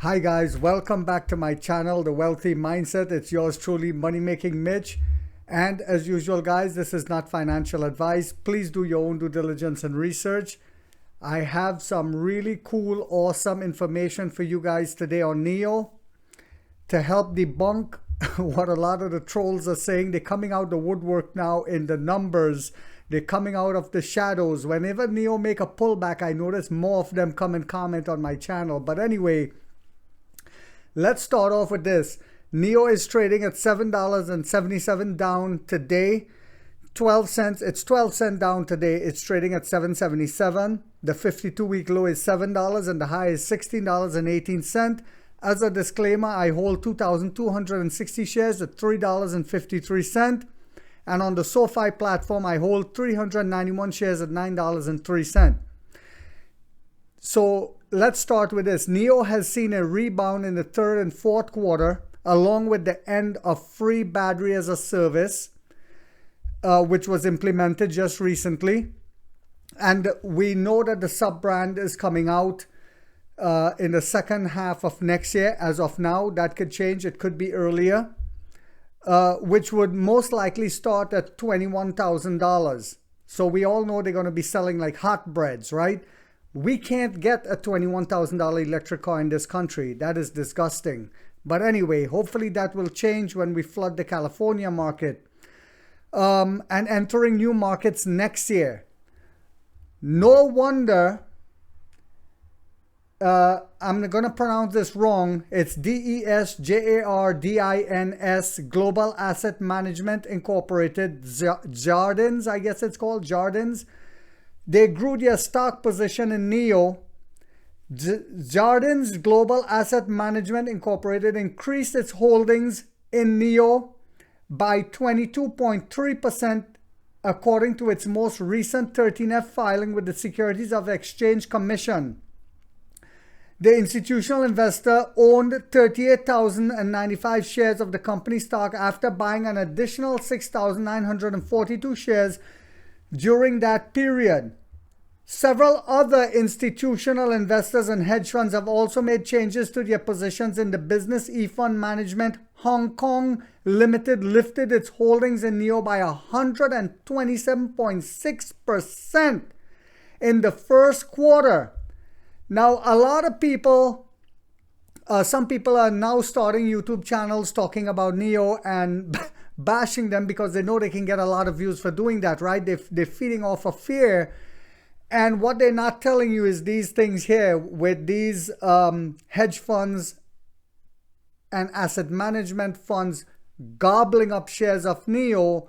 Hi guys, welcome back to my channel, The Wealthy Mindset. It's yours truly, Money Making Mitch. And as usual guys, this is not financial advice. Please do your own due diligence and research. I have some really cool, awesome information for you guys today on NIO to help debunk what a lot of the trolls are saying. They're coming out the woodwork now in the numbers. They're coming out of the shadows. Whenever NIO make a pullback, I notice more of them come and comment on my channel. But anyway, let's start off with this. NIO is trading at $7.77 down today. 12 cents. It's 12 cents down today. It's trading at $7.77. The 52-week low is $7 and the high is $16.18. As a disclaimer, I hold 2,260 shares at $3.53. And on the SoFi platform, I hold 391 shares at $9.03. So let's start with this. NIO has seen a rebound in the third and fourth quarter, along with the end of free battery as a service, which was implemented just recently. And we know that the sub-brand is coming out in the second half of next year. As of now, that could change. It could be earlier, which would most likely start at $21,000. So we all know they're going to be selling like hot breads, right? We can't get a $21,000 electric car in this country. That is disgusting. But anyway, hopefully that will change when we flood the California market and entering new markets next year. No wonder, I'm going to pronounce this wrong. It's DESJARDINS, Global Asset Management Incorporated, Jardins, I guess it's called, Jardins. They grew their stock position in NIO. Jardins Global Asset Management Incorporated increased its holdings in NIO by 22.3%, according to its most recent 13F filing with the Securities of Exchange Commission. The institutional investor owned 38,095 shares of the company stock after buying an additional 6,942 shares during that period. Several other institutional investors and hedge funds have also made changes to their positions in the business. eFund Management Hong Kong Limited lifted its holdings in NIO by 127.6% in the first quarter. Now, a lot of people, some people are now starting YouTube channels talking about NIO and bashing them because they know they can get a lot of views for doing that, right? They're feeding off of fear. And what they're not telling you is these things here with these hedge funds and asset management funds gobbling up shares of NIO,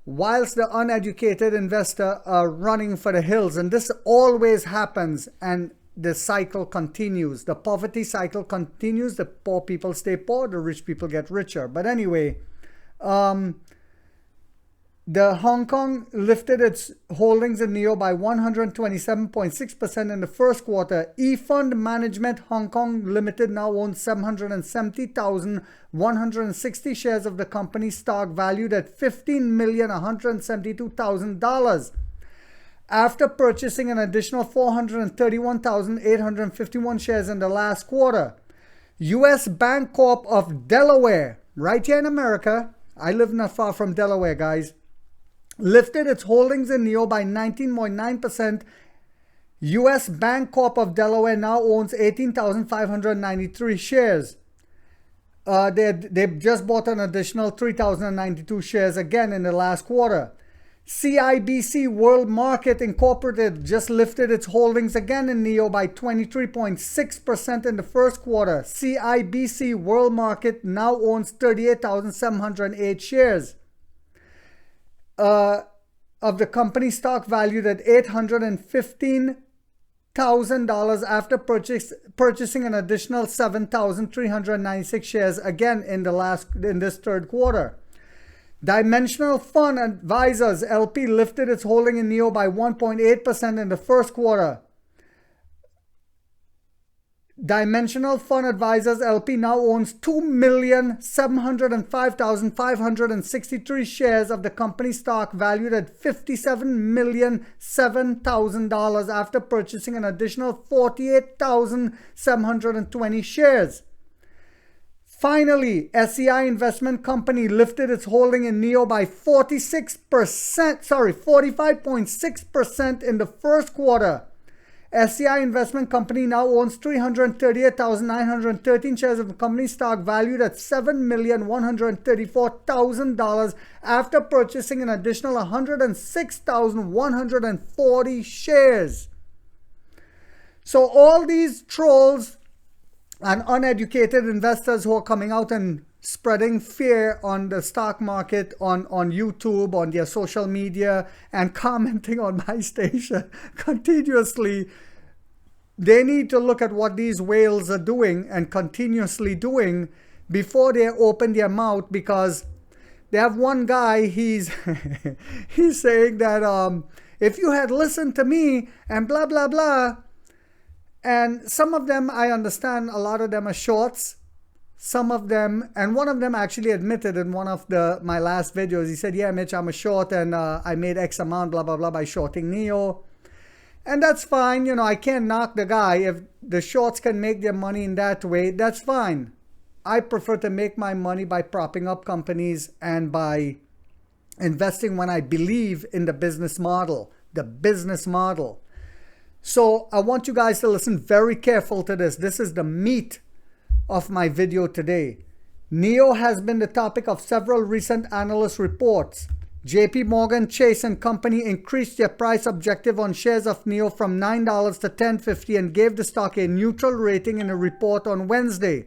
whilst the uneducated investor are running for the hills. And this always happens, and the cycle continues. The poverty cycle continues. The poor people stay poor, the rich people get richer. But anyway, the Hong Kong lifted its holdings in NIO by 127.6% in the first quarter. eFund Management Hong Kong Limited now owns 770,160 shares of the company's stock, valued at $15,172,000, after purchasing an additional 431,851 shares in the last quarter. U.S. Bancorp of Delaware, right here in America, I live not far from Delaware, guys, lifted its holdings in NIO by 19.9%. U.S. Bancorp of Delaware now owns 18,593 shares. They just bought an additional 3,092 shares again in the last quarter. CIBC World Market Incorporated just lifted its holdings again in NIO by 23.6% in the first quarter. CIBC World Market now owns 38,708 shares of the company stock, valued at $815,000, after purchasing an additional 7,396 shares again in this third quarter. Dimensional Fund Advisors LP lifted its holding in NIO by 1.8% in the first quarter. Dimensional Fund Advisors LP now owns 2,705,563 shares of the company stock valued at $57,007,000 after purchasing an additional 48,720 shares. Finally, SEI Investment Company lifted its holding in NIO by 45.6% in the first quarter. SEI Investment Company now owns 338,913 shares of the company stock valued at $7,134,000 after purchasing an additional 106,140 shares. So all these trolls and uneducated investors who are coming out and spreading fear on the stock market, on YouTube, on their social media, and commenting on my station continuously, they need to look at what these whales are doing and continuously doing before they open their mouth, because they have one guy, he's saying that if you had listened to me and blah, blah, blah. And some of them, I understand, a lot of them are shorts. Some of them, and one of them actually admitted in one of my last videos, he said, yeah, Mitch, I'm a short and I made X amount, blah, blah, blah, by shorting NIO. And that's fine. You know, I can't knock the guy. If the shorts can make their money in that way, that's fine. I prefer to make my money by propping up companies and by investing when I believe in the business model. So I want you guys to listen very careful to this. This is the meat of my video today. NIO has been the topic of several recent analyst reports. JP Morgan Chase and Company increased their price objective on shares of NIO from $9 to $10.50 and gave the stock a neutral rating in a report on Wednesday,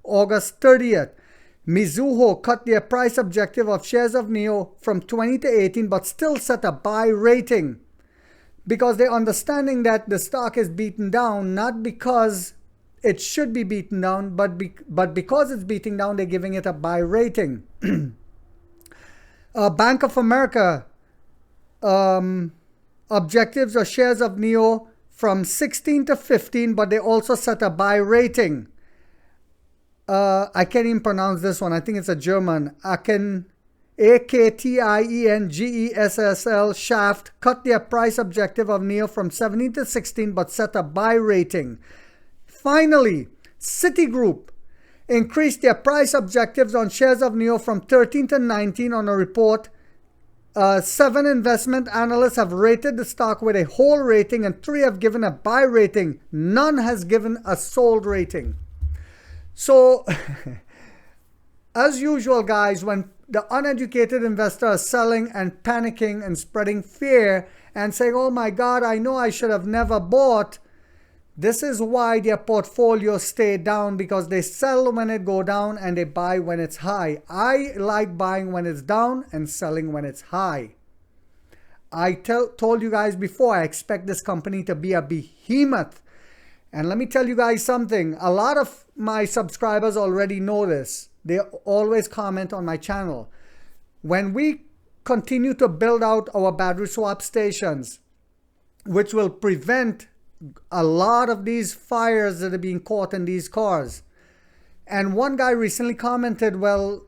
August 30th. Mizuho cut their price objective of shares of NIO from 20 to 18 but still set a buy rating, because they're understanding that the stock is beaten down, not because it should be beaten down, but because it's beating down, they're giving it a buy rating. Bank of America objectives or shares of NIO from 16 to 15, but they also set a buy rating. I can't even pronounce this one. I think it's a German. AKTIENGESSL Shaft cut their price objective of NIO from 17 to 16 but set a buy rating. Finally, Citigroup increased their price objectives on shares of NIO from 13 to 19 on a report. 7 investment analysts have rated the stock with a hold rating and 3 have given a buy rating. None has given a sold rating. So, as usual, guys, when the uneducated investor is selling and panicking and spreading fear and saying, oh my God, I know I should have never bought, this is why their portfolios stay down, because they sell when it go down and they buy when it's high. I like buying when it's down and selling when it's high. I told you guys before, I expect this company to be a behemoth. And let me tell you guys something. A lot of my subscribers already know this. They always comment on my channel. When we continue to build out our battery swap stations, which will prevent a lot of these fires that are being caught in these cars. And one guy recently commented, well,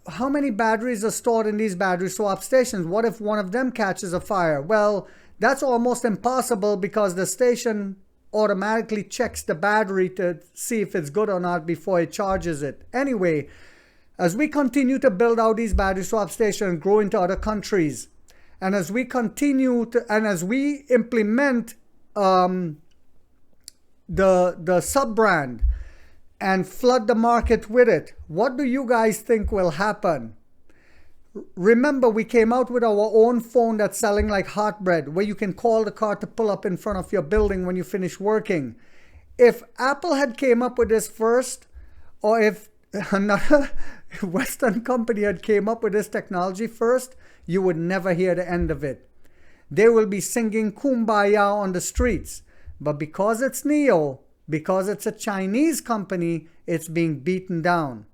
how many batteries are stored in these battery swap stations? What if one of them catches a fire? Well, that's almost impossible, because the station automatically checks the battery to see if it's good or not before it charges it. Anyway, as we continue to build out these battery swap stations and grow into other countries, and as we continue to, and as we implement the sub-brand and flood the market with it, what do you guys think will happen? Remember, we came out with our own phone that's selling like hot bread, where you can call the car to pull up in front of your building when you finish working. If Apple had came up with this first, or if another Western company had came up with this technology first, you would never hear the end of it. They will be singing Kumbaya on the streets. But because it's NIO, because it's a Chinese company, it's being beaten down.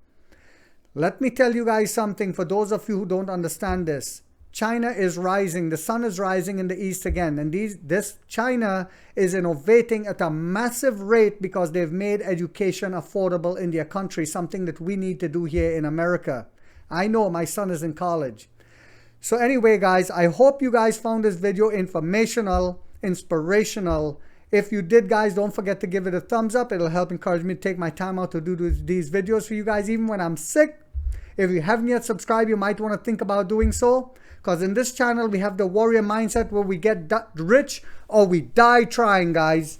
Let me tell you guys something, for those of you who don't understand this. China is rising. The sun is rising in the east again. And this China is innovating at a massive rate because they've made education affordable in their country, something that we need to do here in America. I know my son is in college. So anyway, guys, I hope you guys found this video informational, inspirational. If you did, guys, don't forget to give it a thumbs up. It'll help encourage me to take my time out to do these videos for you guys, even when I'm sick. If you haven't yet subscribed, you might want to think about doing so. Because in this channel, we have the warrior mindset where we get rich or we die trying, guys.